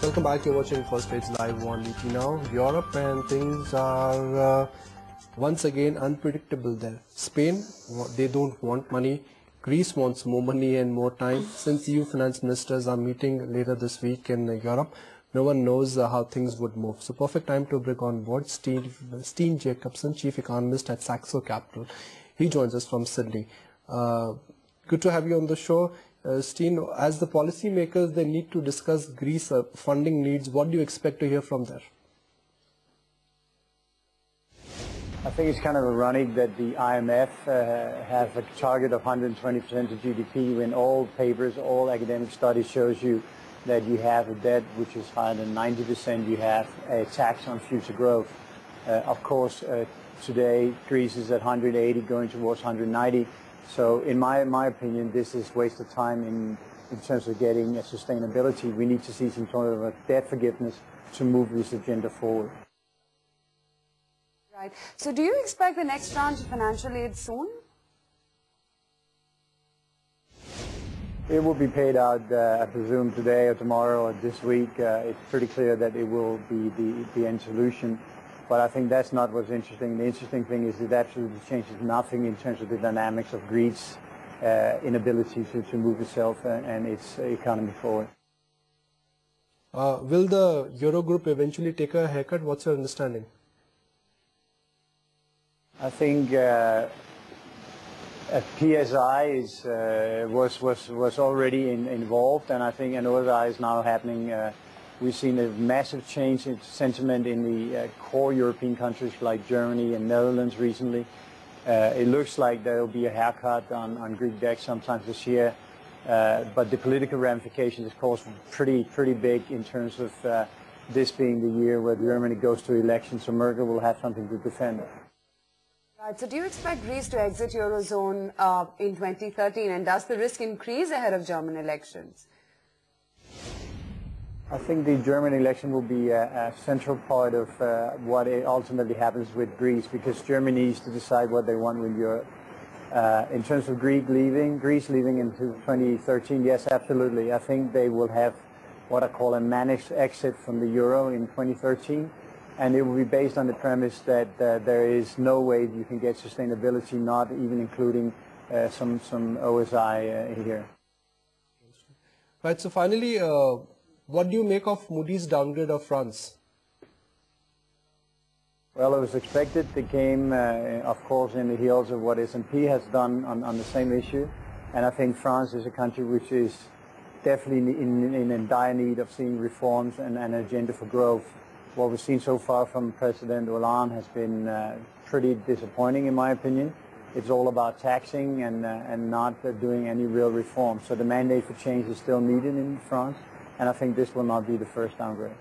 Welcome back. You're watching First Page Live on ET Now. Europe, and things are once again unpredictable there. Spain, they don't want money. Greece wants more money and more time. Since EU finance ministers are meeting later this week in Europe, no one knows how things would move. So perfect time to bring on board Steen Jacobsen, Chief Economist at Saxo Capital. He joins us from Sydney. Good to have you on the show. Steen, as the policymakers, they need to discuss Greece funding needs. What do you expect to hear from there? I think it's kind of ironic that the IMF has a target of 120% of GDP when all papers, all academic studies shows you that you have a debt which is higher than 90%, you have a tax on future growth. Of course, today Greece is at 180 going towards 190. So in my opinion, this is waste of time in terms of getting a sustainability. We need to see some sort of a debt forgiveness to move this agenda forward. Right. So do you expect the next tranche of financial aid soon? It will be paid out, I presume, today or tomorrow or this week. It's pretty clear that it will be the end solution. But I think that's not what's interesting. The interesting thing is it absolutely changes nothing in terms of the dynamics of Greece's inability to move itself and its economy forward. Will the Eurogroup eventually take a haircut? What's your understanding? I think PSI was already involved, and I think an OSI is now happening. We've seen a massive change in sentiment in the core European countries like Germany and Netherlands recently. It looks like there will be a haircut on Greek debt sometime this year, but the political ramifications, of course, pretty big in terms of this being the year where Germany goes to elections, so Merkel will have something to defend. Right. So do you expect Greece to exit Eurozone in 2013, and does the risk increase ahead of German elections? I think the German election will be a central part of what ultimately happens with Greece, because Germany needs to decide what they want with Europe. In terms of Greece leaving into 2013, yes, absolutely. I think they will have what I call a managed exit from the euro in 2013, and it will be based on the premise that there is no way you can get sustainability, not even including some OSI here. Right. So finally, what do you make of Moody's downgrade of France? Well, it was expected. They came, of course, in the heels of what S&P has done on the same issue. And I think France is a country which is definitely in dire need of seeing reforms and an agenda for growth. What we've seen so far from President Hollande has been pretty disappointing, in my opinion. It's all about taxing and not doing any real reform. So the mandate for change is still needed in France. And I think this will not be the first downgrade.